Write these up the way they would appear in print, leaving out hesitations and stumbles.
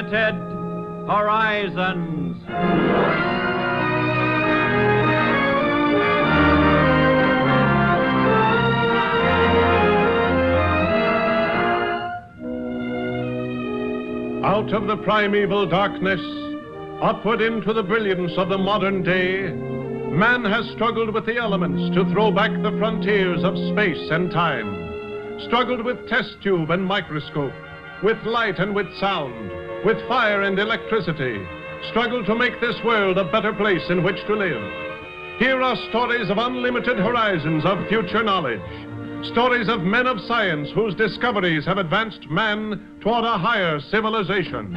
Unlimited Horizons. Out of the primeval darkness, upward into the brilliance of the modern day, man has struggled with the elements to throw back the frontiers of space and time, struggled with test tube and microscope, with light and with sound, with fire and electricity, struggled to make this world a better place in which to live. Here are stories of unlimited horizons of future knowledge, stories of men of science whose discoveries have advanced man toward a higher civilization.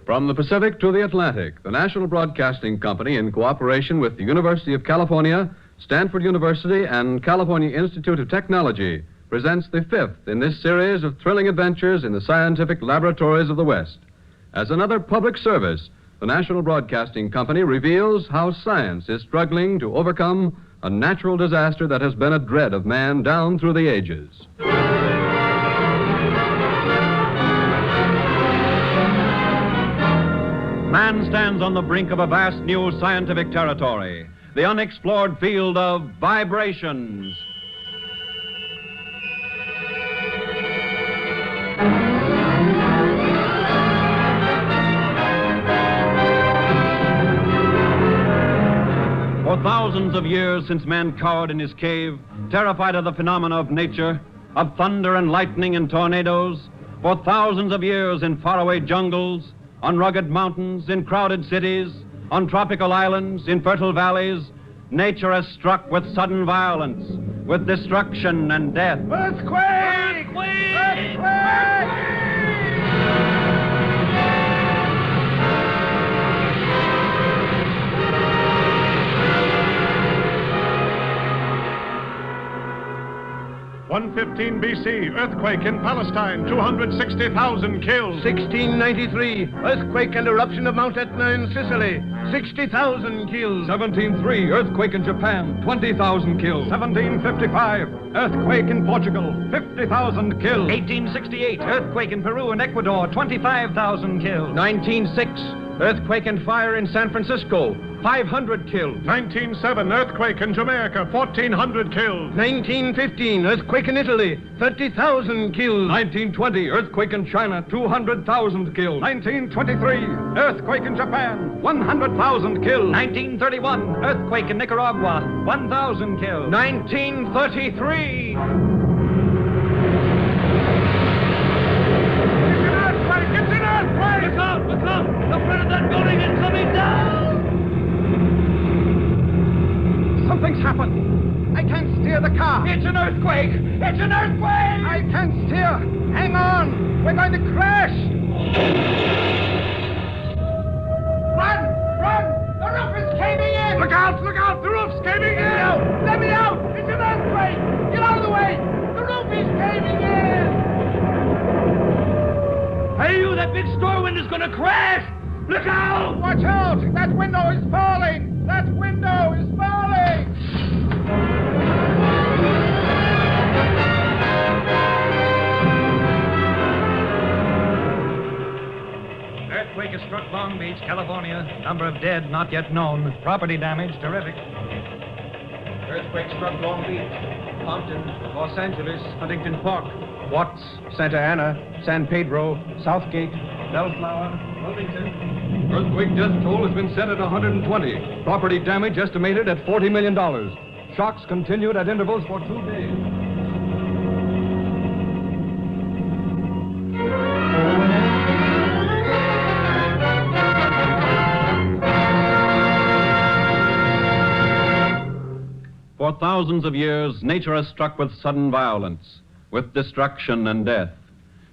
From the Pacific to the Atlantic, the National Broadcasting Company, in cooperation with the University of California, Stanford University, and California Institute of Technology, presents the fifth in this series of thrilling adventures in the scientific laboratories of the West. As another public service, the National Broadcasting Company reveals how science is struggling to overcome a natural disaster that has been a dread of man down through the ages. Man stands on the brink of a vast new scientific territory, the unexplored field of vibrations. For thousands of years since man cowered in his cave, terrified of the phenomena of nature, of thunder and lightning and tornadoes, for thousands of years in faraway jungles, on rugged mountains, in crowded cities, on tropical islands, in fertile valleys, nature has struck with sudden violence, with destruction and death. Earthquake! Earthquake! Earthquake! 115 B.C., earthquake in Palestine, 260,000 killed. 1693, earthquake and eruption of Mount Etna in Sicily, 60,000 killed. 1703, earthquake in Japan, 20,000 killed. 1755, earthquake in Portugal, 50,000 killed. 1868, earthquake in Peru and Ecuador, 25,000 killed. 1906, earthquake and fire in San Francisco, 500 killed. 1907, earthquake in Jamaica, 1,400 killed. 1915, earthquake in Italy, 30,000 killed. 1920, earthquake in China, 200,000 killed. 1923, earthquake in Japan, 100,000 killed. 1931, earthquake in Nicaragua, 1,000 killed. 1933. It's an earthquake! Look out! Look out! The front of that building is coming down! Something's happened. I can't steer the car. It's an earthquake! It's an earthquake! I can't steer. Hang on. We're going to crash. Run! Run! The roof is caving in! Look out! Look out! The roof's caving in! Let me out! It's an earthquake! Get out of the way! The roof is caving in! Hey, you! That big store window's gonna crash! Look out! Watch out! That window is falling! That window is falling! Earthquake has struck Long Beach, California. Number of dead not yet known. Property damage terrific. Earthquake struck Long Beach, Compton, Los Angeles, Huntington Park, Watts, Santa Ana, San Pedro, Southgate, Bellflower, Wilmington. Earthquake death toll has been set at 120. Property damage estimated at $40 million. Shocks continued at intervals for 2 days. For thousands of years, nature has struck with sudden violence, with destruction and death.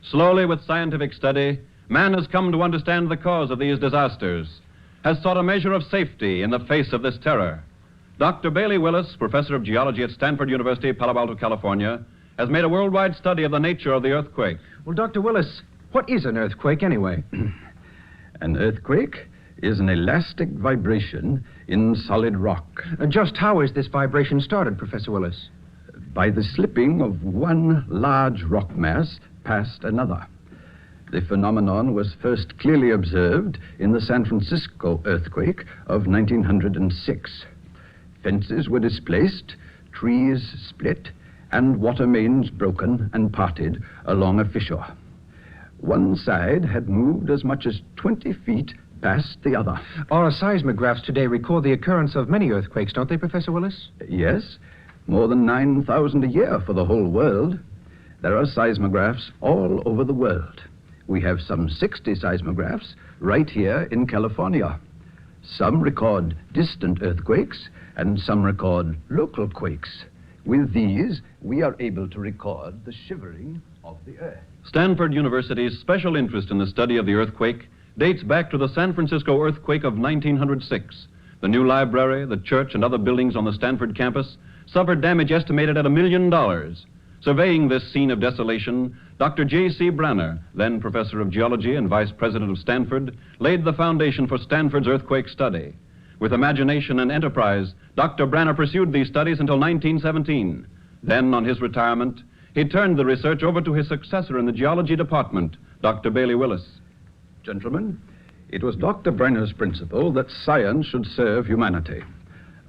Slowly, with scientific study, man has come to understand the cause of these disasters, has sought a measure of safety in the face of this terror. Dr. Bailey Willis, professor of geology at Stanford University, Palo Alto, California, has made a worldwide study of the nature of the earthquake. Well, Dr. Willis, what is an earthquake anyway? An earthquake is an elastic vibration in solid rock Just how is this vibration started, Professor Willis? by the slipping of one large rock mass past another. The phenomenon was first clearly observed in the San Francisco earthquake of 1906. Fences were displaced, trees split, and water mains broken and parted along a fissure. One side had moved as much as 20 feet past the other. Our seismographs today record the occurrence of many earthquakes, don't they, Professor Willis? Yes, more than 9,000 a year for the whole world. There are seismographs all over the world. We have some 60 seismographs right here in California. Some record distant earthquakes, and some record local quakes. With these, we are able to record the shivering of the earth. Stanford University's special interest in the study of the earthquake dates back to the San Francisco earthquake of 1906. The new library, the church, and other buildings on the Stanford campus suffered damage estimated at $1 million. Surveying this scene of desolation, Dr. J.C. Branner, then professor of geology and vice president of Stanford, laid the foundation for Stanford's earthquake study. With imagination and enterprise, Dr. Branner pursued these studies until 1917. Then, on his retirement, he turned the research over to his successor in the geology department, Dr. Bailey Willis. Gentlemen, it was Dr. Brenner's principle that science should serve humanity.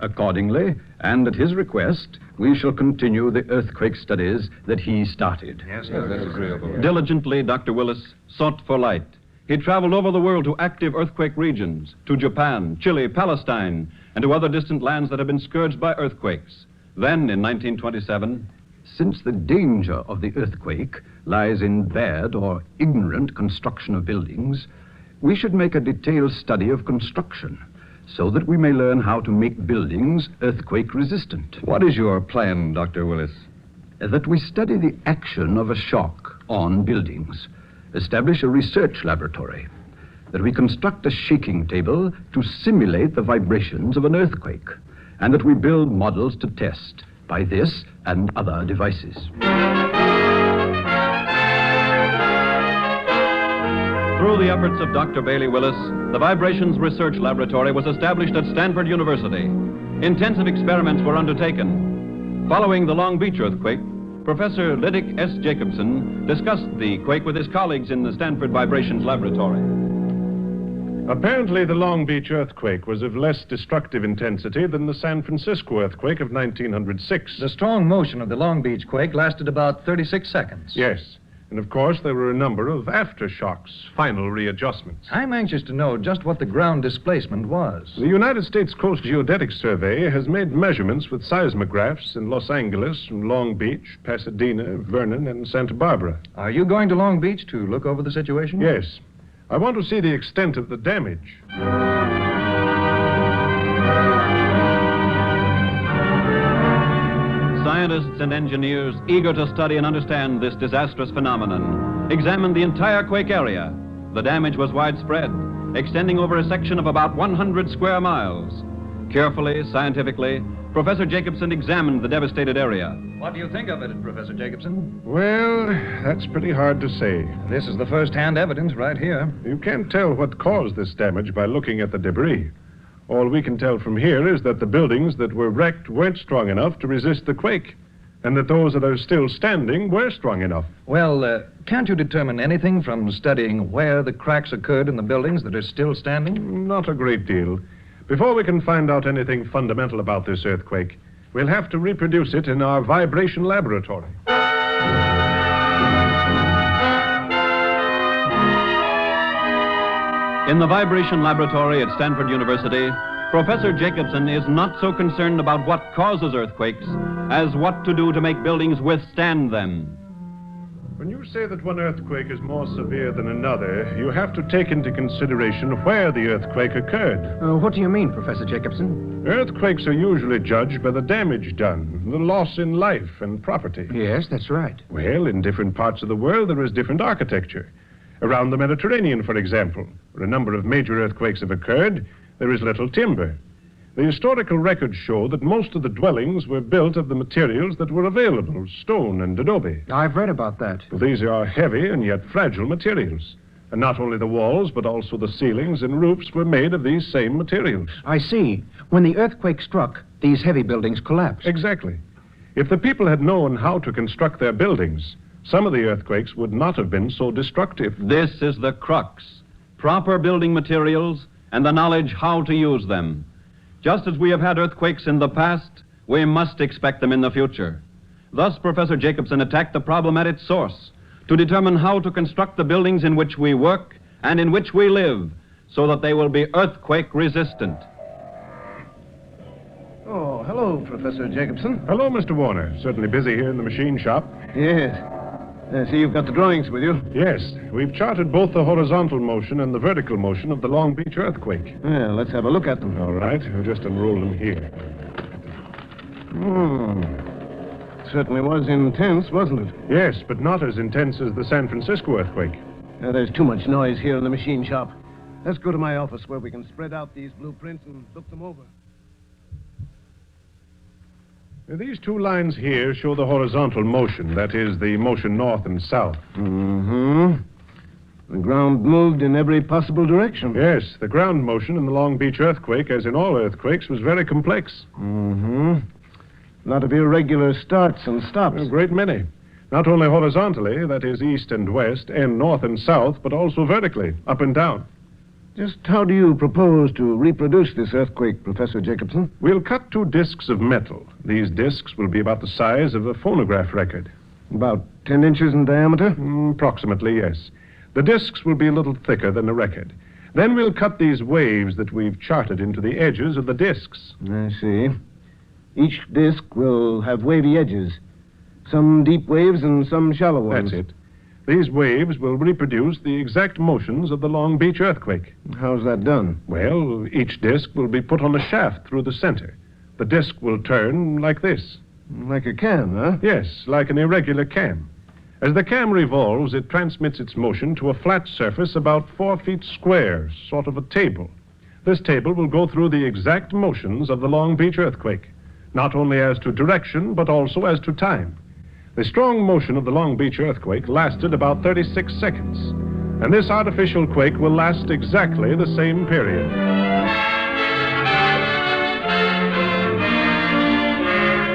Accordingly, and at his request, we shall continue the earthquake studies that he started. Yes, that's agreeable. Diligently, Dr. Willis sought for light. He traveled over the world to active earthquake regions, to Japan, Chile, Palestine, and to other distant lands that have been scourged by earthquakes. Then, in 1927, Since the danger of the earthquake lies in bad or ignorant construction of buildings, we should make a detailed study of construction so that we may learn how to make buildings earthquake resistant. What is your plan, Dr. Willis? That we study the action of a shock on buildings, establish a research laboratory, that we construct a shaking table to simulate the vibrations of an earthquake, and that we build models to test by this and other devices. through the efforts of Dr. Bailey Willis, the Vibrations Research Laboratory was established at Stanford University. Intensive experiments were undertaken. Following the Long Beach earthquake, Professor Lydic S. Jacobson discussed the quake with his colleagues in the Stanford Vibrations Laboratory. Apparently, the Long Beach earthquake was of less destructive intensity than the San Francisco earthquake of 1906. The strong motion of the Long Beach quake lasted about 36 seconds. Yes. And of course, there were a number of aftershocks, final readjustments. I'm anxious to know just what the ground displacement was. The United States Coast Geodetic Survey has made measurements with seismographs in Los Angeles, and Long Beach, Pasadena, Vernon, and Santa Barbara. Are you going to Long Beach to look over the situation? Yes. I want to see the extent of the damage. Scientists and engineers, eager to study and understand this disastrous phenomenon, examined the entire quake area. The damage was widespread, extending over a section of about 100 square miles. Carefully, scientifically, Professor Jacobson examined the devastated area. What do you think of it, Professor Jacobson? Well, that's pretty hard to say. This is the first-hand evidence right here. You can't tell what caused this damage by looking at the debris. All we can tell from here is that the buildings that were wrecked weren't strong enough to resist the quake, and that those that are still standing were strong enough. Well, can't you determine anything from studying where the cracks occurred in the buildings that are still standing? Not a great deal. Before we can find out anything fundamental about this earthquake, we'll have to reproduce it in our vibration laboratory. In the Vibration Laboratory at Stanford University, Professor Jacobson is not so concerned about what causes earthquakes as what to do to make buildings withstand them. When you say that one earthquake is more severe than another, you have to take into consideration where the earthquake occurred. What do you mean, Professor Jacobson? Earthquakes are usually judged by the damage done, the loss in life and property. Yes, that's right. Well, in different parts of the world, there is different architecture. Around the Mediterranean, for example, where a number of major earthquakes have occurred, there is little timber. The historical records show that most of the dwellings were built of the materials that were available, stone and adobe. I've read about that. Well, these are heavy and yet fragile materials. And not only the walls, but also the ceilings and roofs were made of these same materials. I see. When the earthquake struck, these heavy buildings collapsed. Exactly. If the people had known how to construct their buildings, some of the earthquakes would not have been so destructive. This is the crux. Proper building materials and the knowledge how to use them. Just as we have had earthquakes in the past, we must expect them in the future. Thus, Professor Jacobson attacked the problem at its source to determine how to construct the buildings in which we work and in which we live so that they will be earthquake resistant. Oh, hello, Professor Jacobson. Hello, Mr. Warner. Certainly busy here in the machine shop. Yes. I see you've got the drawings with you. Yes, we've charted both the horizontal motion and the vertical motion of the Long Beach earthquake. Well, let's have a look at them. All right, we'll just unroll them here. Certainly was intense, wasn't it? Yes, but not as intense as the San Francisco earthquake. There's too much noise here in the machine shop. Let's go to my office where we can spread out these blueprints and look them over. These two lines here show the horizontal motion, that is, the motion north and south. The ground moved in every possible direction. Yes, the ground motion in the Long Beach earthquake, as in all earthquakes, was very complex. A lot of irregular starts and stops. A great many. Not only horizontally, that is, east and west, and north and south, but also vertically, up and down. Just how do you propose to reproduce this earthquake, Professor Jacobson? We'll cut two discs of metal. These discs will be about the size of a phonograph record. About 10 inches in diameter? Approximately, yes. The discs will be a little thicker than a record. Then we'll cut these waves that we've charted into the edges of the discs. I see. Each disc will have wavy edges. Some deep waves and some shallow ones. That's it. These waves will reproduce the exact motions of the Long Beach earthquake. How's that done? Well, each disc will be put on a shaft through the center. The disc will turn like this. Like a cam, huh? Yes, like an irregular cam. As the cam revolves, it transmits its motion to a flat surface about 4 feet square, sort of a table. This table will go through the exact motions of the Long Beach earthquake, not only as to direction, but also as to time. The strong motion of the Long Beach earthquake lasted about 36 seconds, and this artificial quake will last exactly the same period.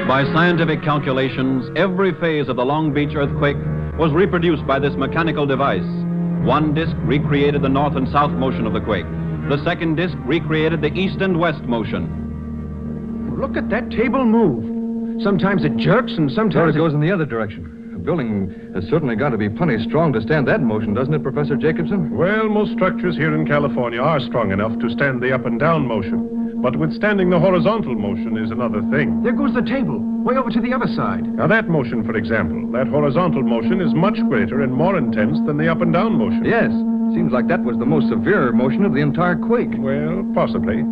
By scientific calculations, every phase of the Long Beach earthquake was reproduced by this mechanical device. One disc recreated the north and south motion of the quake. The second disc recreated the east and west motion. Look at that table move. Sometimes it jerks and sometimes It goes in the other direction. A building has certainly got to be plenty strong to stand that motion, doesn't it, Professor Jacobson? Well, most structures here in California are strong enough to stand the up and down motion, but withstanding the horizontal motion is another thing. There goes the table, way over to the other side. Now, that motion, for example, that horizontal motion is much greater and more intense than the up and down motion. Yes. Seems like that was the most severe motion of the entire quake. Well, possibly.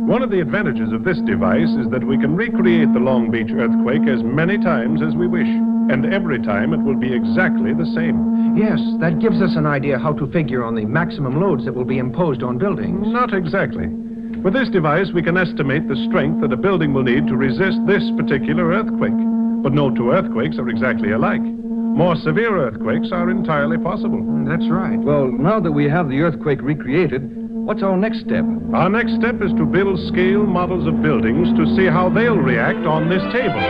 One of the advantages of this device is that we can recreate the Long Beach earthquake as many times as we wish, and every time it will be exactly the same. Yes, that gives us an idea how to figure on the maximum loads that will be imposed on buildings. Not exactly. With this device, we can estimate the strength that a building will need to resist this particular earthquake. But no two earthquakes are exactly alike. More severe earthquakes are entirely possible. That's right. Well, now that we have the earthquake recreated, what's our next step? Our next step is to build scale models of buildings to see how they'll react on this table.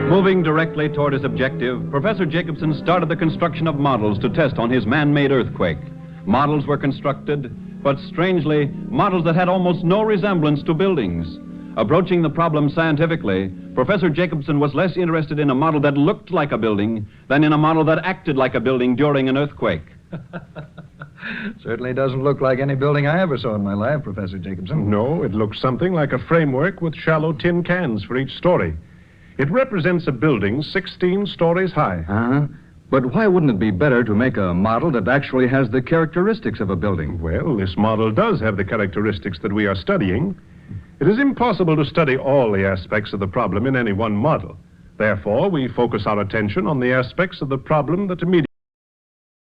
Moving directly toward his objective, Professor Jacobson started the construction of models to test on his man-made earthquake. Models were constructed, but strangely, models that had almost no resemblance to buildings. Approaching the problem scientifically, Professor Jacobson was less interested in a model that looked like a building than in a model that acted like a building during an earthquake. Certainly doesn't look like any building I ever saw in my life, Professor Jacobson. No, it looks something like a framework with shallow tin cans for each story. It represents a building 16 stories high. Uh-huh. But why wouldn't it be better to make a model that actually has the characteristics of a building? Well, this model does have the characteristics that we are studying. It is impossible to study all the aspects of the problem in any one model. Therefore, we focus our attention on the aspects of the problem that immediately